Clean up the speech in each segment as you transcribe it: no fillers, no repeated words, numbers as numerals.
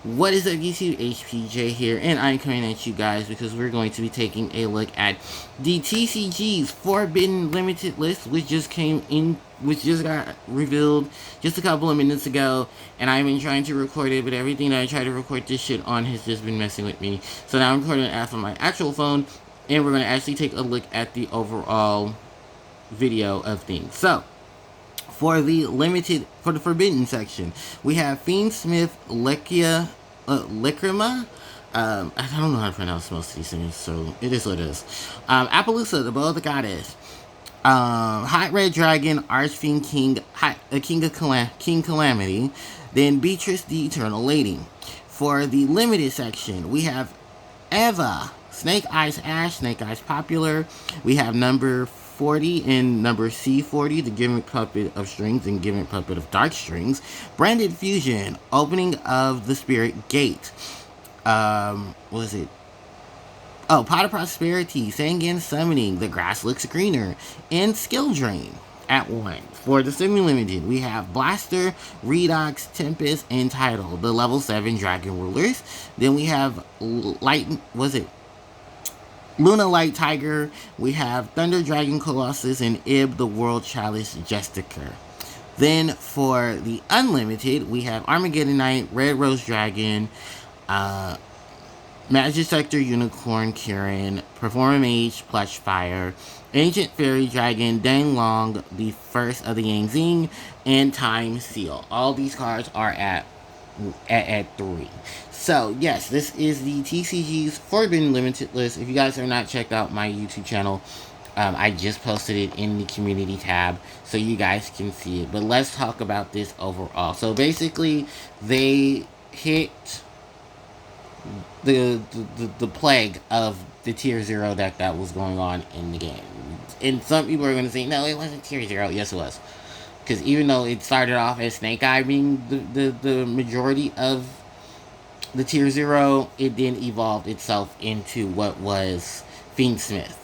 What is up, YouTube? HPJ here, and I'm coming at you guys because we're going to be taking a look at the TCG's Forbidden Limited List, which just got revealed just a couple of minutes ago, and I've been trying to record it, but everything that I try to record this shit on has just been messing with me. So now I'm recording it off on my actual phone, and we're going to actually take a look at the overall video of things. So, for the Forbidden section, we have Fiendsmith Lacrima. I don't know how to pronounce most of these things, so it is what it is. Appaloosa, the Bow of the Goddess. Hot Red Dragon, Archfiend King Calamity. Then Beatrice, the Eternal Lady. For the limited section, we have Eva, Snake Eyes Ash, Snake Eyes Popular. We have number 40 and number C40, the Gimmick Puppet of Strings and Gimmick Puppet of Dark Strings. Branded Fusion, Opening of the Spirit Gate. What was it? Oh, Pot of Prosperity, Sangan Summoning, The Grass Looks Greener, and Skill Drain at 1. For the semi-limited, we have Blaster, Redox, Tempest, and Tidal, the level 7 Dragon Rulers. Then we have Luna Light Tiger. We have Thunder Dragon Colossus and Ib, the World Chalice Jessica. Then for the unlimited, we have Armageddon Knight, Red Rose Dragon, Magispector Unicorn Kieran, Performer Mage Plush Fire, Ancient Fairy Dragon, Dang Long, the First of the Yang Zing, and Time Seal. All these cards are at 3. So, yes, this is the TCG's Forbidden Limited List. If you guys have not checked out my YouTube channel, I just posted it in the community tab so you guys can see it. But let's talk about this overall. So, basically, they hit the plague of the tier 0 deck that was going on in the game. And some people are going to say, no, it wasn't tier 0. Yes, it was. Because even though it started off as Snake Eye being the majority of the tier 0, it then evolved itself into what was Fiendsmith.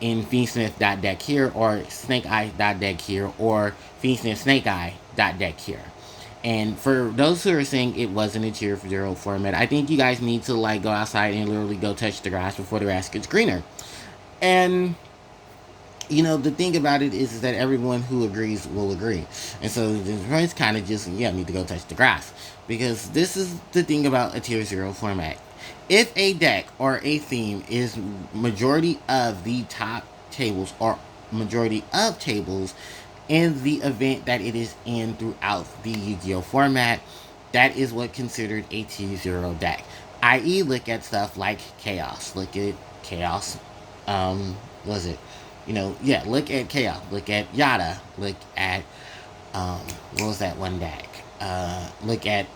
In Fiendsmith.deck here, or Snake Eye.deck here, or Fiendsmith Snake Eye.deck here. And for those who are saying it wasn't a tier 0 format, I think you guys need to like go outside and literally go touch the grass before the grass gets greener. And you know, the thing about it is that everyone who agrees will agree. And so it's kind of just, yeah, need to go touch the grass. Because this is the thing about a tier 0 format. If a deck or a theme is majority of the top tables or majority of tables in the event that it is in throughout the Yu-Gi-Oh format, that is what considered a tier 0 deck. I.e., look at stuff like Chaos. Look at Chaos. Was it? You know, yeah, look at Chaos. Look at Yada. Look at, what was that one deck? Look at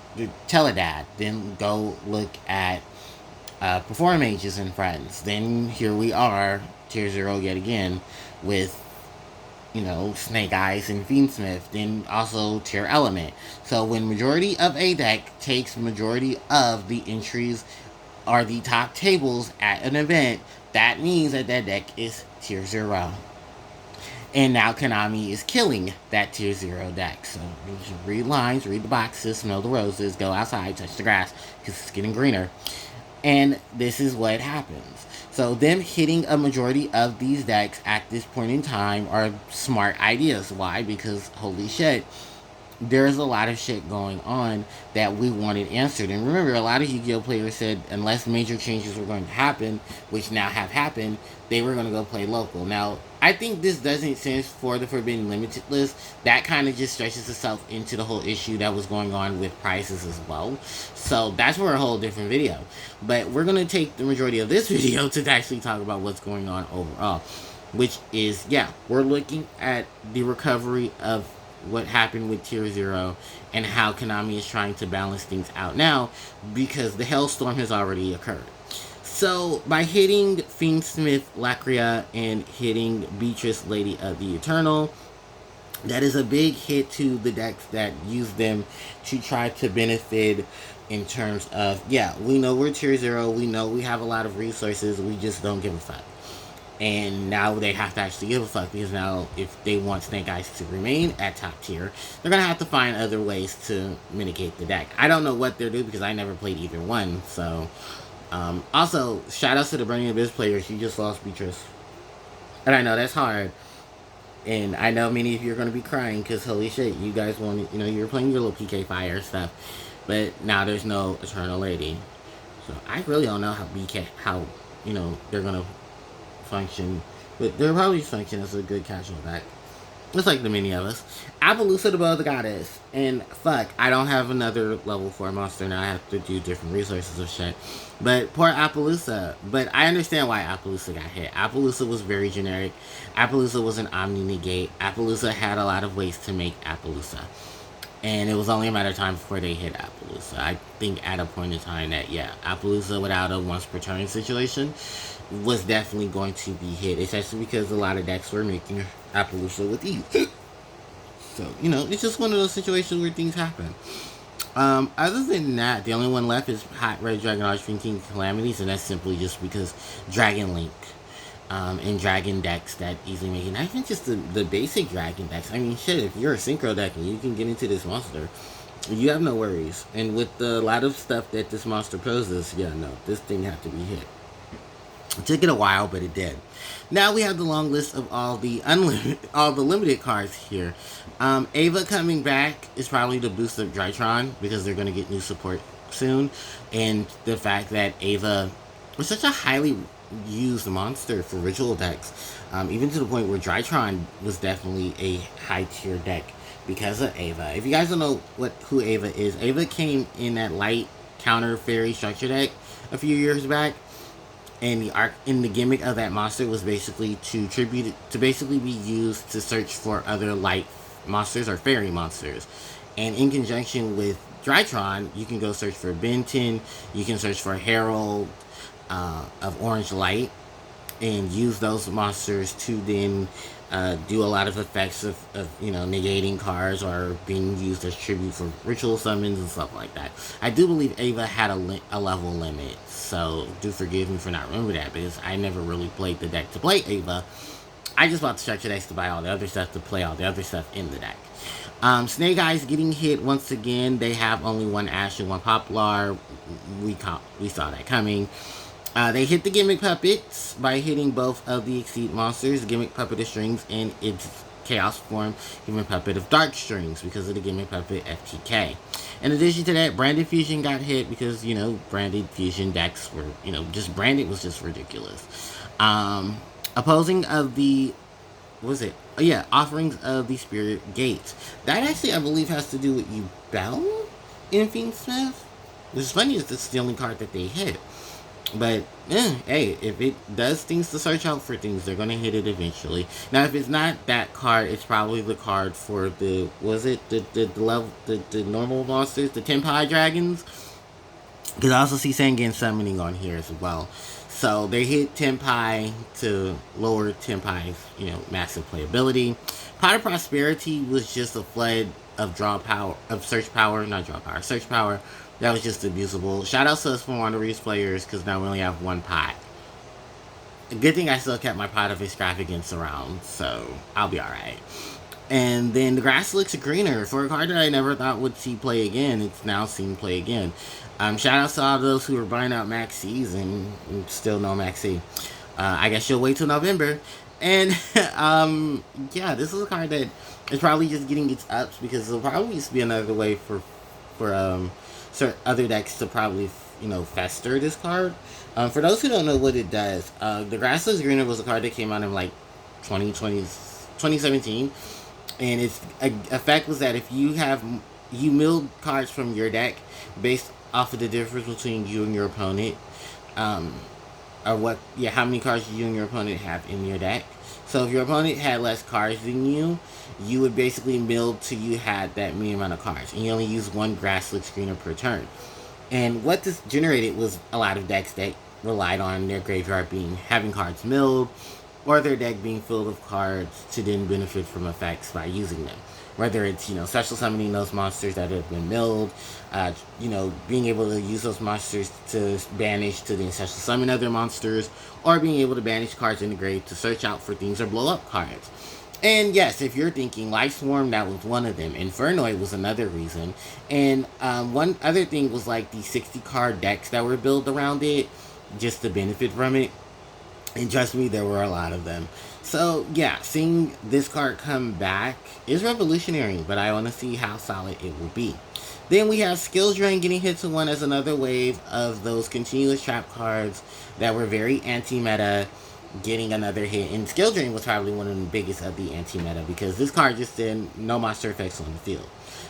Teledad. Then go look at Perform Mages and Friends. Then here we are, tier 0 yet again, with, you know, Snake Eyes and Fiendsmith, then also tier element. So when majority of a deck takes majority of the entries or the top tables at an event, that means that that deck is tier 0. And now Konami is killing that tier 0 deck. So you should read lines, read the boxes, smell the roses, go outside, touch the grass, because it's getting greener. And this is what happens. So them hitting a majority of these decks at this point in time are smart ideas. Why? Because holy shit, there's a lot of shit going on that we wanted answered. And remember, a lot of Yu-Gi-Oh players said unless major changes were going to happen, which now have happened, they were going to go play local. Now, I think this doesn't make sense for the Forbidden Limited List. That kind of just stretches itself into the whole issue that was going on with prices as well. So that's for a whole different video. But we're going to take the majority of this video to actually talk about what's going on overall. Which is, yeah, we're looking at the recovery of what happened with tier 0 and how Konami is trying to balance things out now because the Hellstorm has already occurred. So by hitting Fiendsmith Lacria and hitting Beatrice Lady of the Eternal, that is a big hit to the decks that use them to try to benefit in terms of, yeah, we know we're tier 0, we know we have a lot of resources, we just don't give a fuck. And now they have to actually give a fuck, because now if they want Snake Eyes to remain at top tier, they're gonna have to find other ways to mitigate the deck. I don't know what they're doing because I never played either one. So, also shout outs to the Burning Abyss players. You just lost Beatrice, and I know that's hard. And I know many of you are gonna be crying because holy shit, you guys wanted, you were playing your little PK Fire stuff, but now there's no Eternal Lady. So I really don't know how they're gonna function, but they'll probably function as a good casual deck. It's like the many of us. Appaloosa the Bow of the Goddess. And fuck, I don't have another level 4 monster now. I have to do different resources of shit. But poor Appaloosa. But I understand why Appaloosa got hit. Appaloosa was very generic. Appaloosa was an Omni Negate. Appaloosa had a lot of ways to make Appaloosa. And it was only a matter of time before they hit Appaloosa. I think at a point in time that, yeah, Appaloosa without a once per turn situation was definitely going to be hit, especially because a lot of decks were making Appaloosa with ease. So, it's just one of those situations where things happen. Other than that, the only one left is Hot Red Dragon Archfiend King Calamities, and that's simply just because Dragon Link and Dragon decks that easily make it. Not even just the basic Dragon decks. I mean, shit, if you're a Synchro deck and you can get into this monster, you have no worries. And with a lot of stuff that this monster poses, yeah, no, this thing had to be hit. It took it a while, but it did. Now we have the long list of all the limited cards here. Ava coming back is probably to boost up Drytron because they're going to get new support soon, and the fact that Ava was such a highly used monster for ritual decks, even to the point where Drytron was definitely a high tier deck because of Ava. If you guys don't know who Ava is, Ava came in that light counter fairy structure deck a few years back. And the gimmick of that monster was basically to basically be used to search for other light monsters or fairy monsters. And in conjunction with Drytron, you can go search for Benton, you can search for Herald of Orange Light, and use those monsters to then do a lot of effects of negating cards or being used as tribute for ritual summons and stuff like that. I do believe Ava had a level limit, so do forgive me for not remembering that because I never really played the deck to play Ava. I just bought the structure decks to buy all the other stuff to play all the other stuff in the deck. Snake Eyes getting hit once again. They have only one Ash and one Poplar. We saw that coming. They hit the Gimmick Puppets by hitting both of the Exceed monsters, the Gimmick Puppet of Strings and its Chaos form, Gimmick Puppet of Dark Strings, because of the Gimmick Puppet FTK. In addition to that, Branded Fusion got hit because, Branded Fusion decks were, just Branded was just ridiculous. Opposing of the, what was it? Oh yeah, Offerings of the Spirit Gates. That actually, I believe, has to do with Yubel in Fiendsmith. Which is funny, is this the only card that they hit. But, hey, if it does things to search out for things, they're going to hit it eventually. Now, if it's not that card, it's probably the card for the normal monsters, the Tenpai Dragons. Because I also see Sangan summoning on here as well. So, they hit Tenpai to lower Tenpai's, massive playability. Pot of Prosperity was just a flood of search power. That was just abusable. Shout out to us for Wanderers players, because now we only have one pot. A good thing I still kept my pot of Extravagance around, so I'll be alright. And then the grass looks greener. For a card that I never thought would see play again, it's now seen play again. Shout out to all those who are buying out Maxx C's and still no Maxx C. I guess you'll wait till November. And, yeah, this is a card that is probably just getting its ups, because there'll probably just be another way for other decks to probably, fester this card. For those who don't know what it does, the Grassless Greener was a card that came out in, 2017. And its effect was that if you milled cards from your deck based off of the difference between you and your opponent, how many cards you and your opponent have in your deck. So if your opponent had less cards than you, you would basically mill till you had that mean amount of cards. And you only use one Grasslick Screener per turn. And what this generated was a lot of decks that relied on their graveyard having cards milled, or their deck being filled with cards to then benefit from effects by using them. whether it's, special summoning those monsters that have been milled, being able to use those monsters to banish to then special summon other monsters, or being able to banish cards in the grave to search out for things or blow up cards. And yes, if you're thinking Life Swarm, that was one of them. Infernoid was another reason. And one other thing was like the 60 card decks that were built around it, just to benefit from it. And trust me, there were a lot of them. So yeah, seeing this card come back is revolutionary, but I want to see how solid it will be. Then we have Skill Drain getting hit to 1 as another wave of those continuous trap cards that were very anti-meta getting another hit. And Skill Drain was probably one of the biggest of the anti-meta because this card just did no monster effects on the field.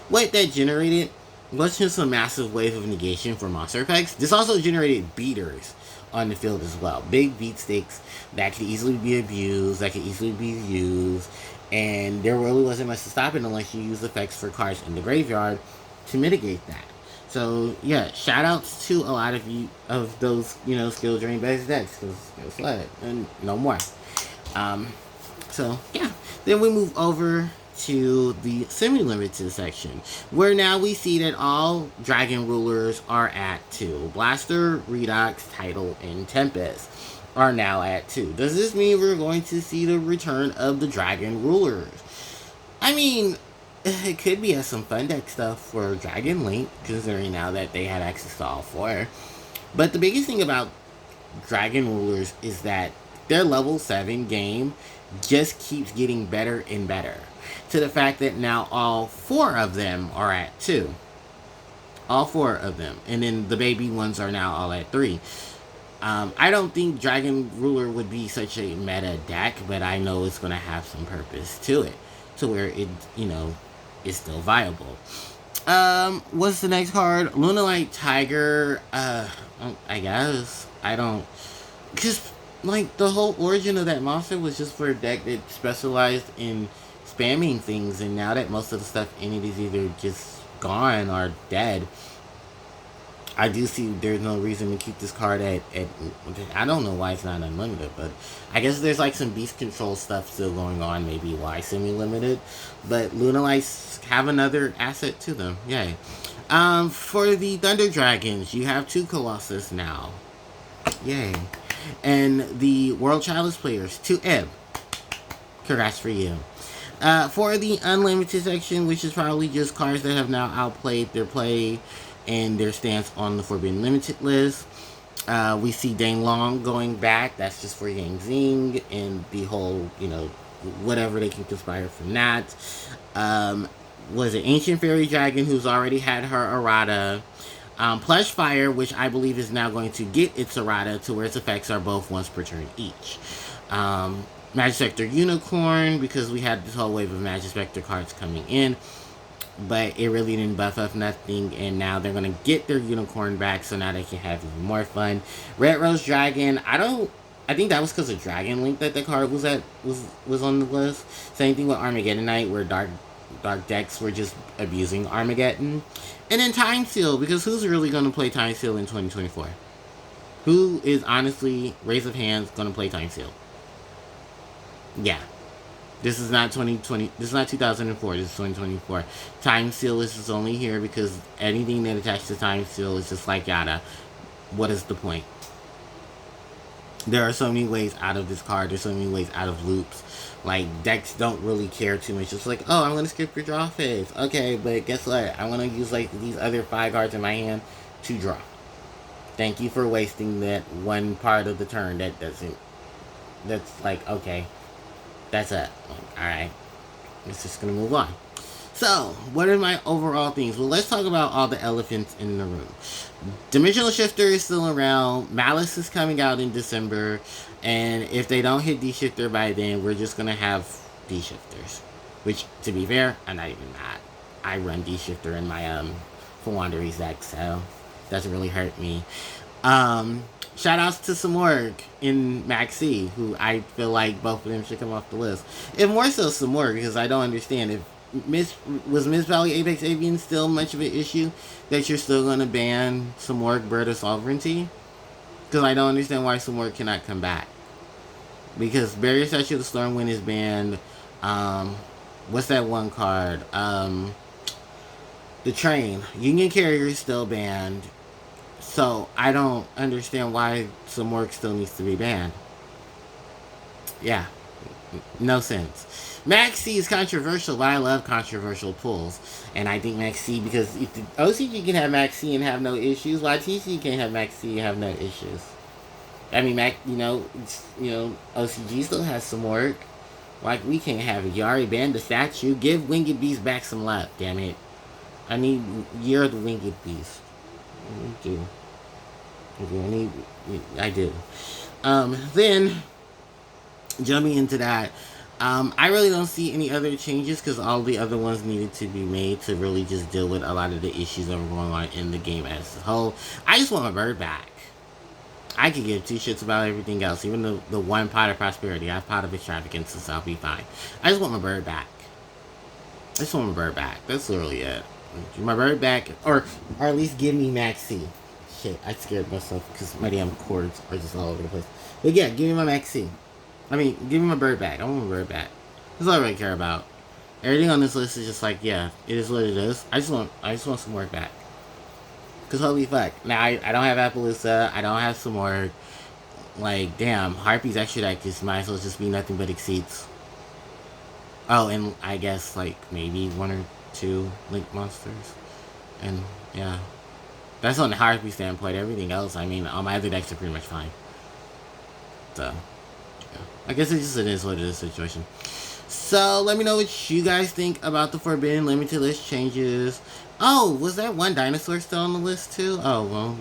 What that generated was just a massive wave of negation for monster effects. This also generated beaters on the field as well. Big beat sticks that could easily be abused, that could easily be used, and there really wasn't much to stop it unless you use effects for cards in the graveyard to mitigate that. So yeah, shout outs to a lot of you of those, skill drain based decks, because guess what? And no more. So yeah. Then we move over to the semi-limited section, where now we see that all dragon rulers are at 2. Blaster, Redox, Tidal, and Tempest are now at 2. Does this mean we're going to see the return of the dragon rulers? I mean, it could be as some fun deck stuff for Dragon Link, considering now that they had access to all 4. But the biggest thing about Dragon Rulers is that their level 7 game just keeps getting better and better, to the fact that now all 4 of them are at 2. All 4 of them. And then the baby ones are now all at 3. I don't think Dragon Ruler would be such a meta deck, but I know it's going to have some purpose to it, to where it, is still viable. What's the next card? Lunalight Tiger. I guess. I don't... Because, like, the whole origin of that monster was just for a deck that specialized in spamming things, and now that most of the stuff in it is either just gone or dead, I do see there's no reason to keep this card at I don't know why it's not unlimited, but I guess there's like some beast control stuff still going on, maybe why semi-limited. But Lunalights have another asset to them. Yay. For the Thunder Dragons, you have 2 Colossus now. Yay. And the World Challenge players, 2 Ebb. Congrats for you. For the Unlimited section, which is probably just cards that have now outplayed their play and their stance on the Forbidden Limited list, we see Dane Long going back. That's just for Yang Zing and the whole, whatever they can conspire from that. Was it Ancient Fairy Dragon, who's already had her errata. Plush Fire, which I believe is now going to get its errata to where its effects are both once per turn each. Magic Spectre Unicorn, because we had this whole wave of Magic Spectre cards coming in, but it really didn't buff up nothing, and now they're going to get their Unicorn back, so now they can have even more fun. Red Rose Dragon, I think that was because of Dragon Link that the card was on the list. Same thing with Armageddon Knight, where dark decks were just abusing Armageddon. And then Time Seal, because who's really going to play Time Seal in 2024? Who is honestly, raise of hands, going to play Time Seal? Yeah. This is not 2020. This is not 2004. This is 2024. Time Seal is just only here because anything that attaches to Time Seal is just like yada. What is the point? There are so many ways out of this card. There's so many ways out of loops. Like, decks don't really care too much. It's like, oh, I'm going to skip your draw phase. Okay, but guess what? I want to use, like, these other 5 cards in my hand to draw. Thank you for wasting that one part of the turn that doesn't... That's like, okay. That's it. Alright. It's just going to move on. So, what are my overall things? Well, let's talk about all the elephants in the room. Dimensional Shifter is still around. Malice is coming out in December. And if they don't hit D-Shifter by then, we're just going to have D-Shifters. Which, to be fair, I'm not even mad. I run D-Shifter in my For Wanderers deck, so doesn't really hurt me. Shout outs to Simorgh in Maxx C, who I feel like both of them should come off the list. And more so Simorgh, because I don't understand if Miss Valley Apex Avian still much of an issue that you're still going to ban Simorgh Bird of Sovereignty? Because I don't understand why Simorgh cannot come back. Because Barrier Statue of the Stormwind is banned. what's that one card? The train. Union Carrier is still banned. So I don't understand why Simorgh still needs to be banned. Yeah, no sense. Maxx C is controversial, but I love controversial pulls. And I think Maxx C, because if the OCG can have Maxx C and have no issues, why TCG can't have Maxx C and have no issues? I mean, OCG still has Simorgh. Like, we can't have it. You already banned the statue. Give Winged Beast back some love, damn it. I need Year of the Winged Beast. I do. I do. Then, jumping into that, I really don't see any other changes because all the other ones needed to be made to really just deal with a lot of the issues that were going on in the game as a whole. I just want my bird back. I could give two shits about everything else, even the one pot of prosperity. I have pot of extravagance, so I'll be fine. I just want my bird back. I just want my bird back. That's literally it. My bird back, or at least give me Maxx C. Shit, I scared myself because my damn cords are just all over the place. But yeah, give me my Maxx C. I mean, give me my bird back. I want my bird back. That's all I really care about. Everything on this list is just like, yeah, it is what it is. I just want some work back. Cause holy fuck. Now I don't have Appaloosa. I don't have Simorgh. Like, damn, Harpie's extra deck just might as well just be nothing but exceeds. Oh, and I guess like maybe one or two Link monsters. And yeah. That's on the Harpie standpoint. Everything else, I mean, all my other decks are pretty much fine. So yeah. I guess it is what it is situation. So let me know what you guys think about the Forbidden Limited List changes. Oh, was that one dinosaur still on the list too? Oh, well,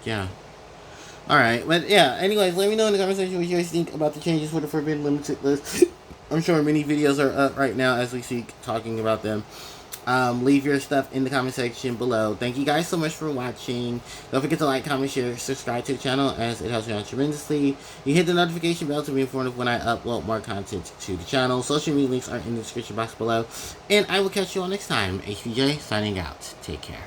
yeah. Alright, but yeah, anyways, let me know in the comment section what you guys think about the changes for the Forbidden Limited List. I'm sure many videos are up right now as we speak talking about them. Leave your stuff in the comment section below. Thank you guys so much for watching. Don't forget to like, comment, share, subscribe to the channel as it helps me out tremendously. You hit the notification bell to be informed of when I upload more content to the channel. Social media links are in the description box below. And I will catch you all next time. HPJ signing out. Take care.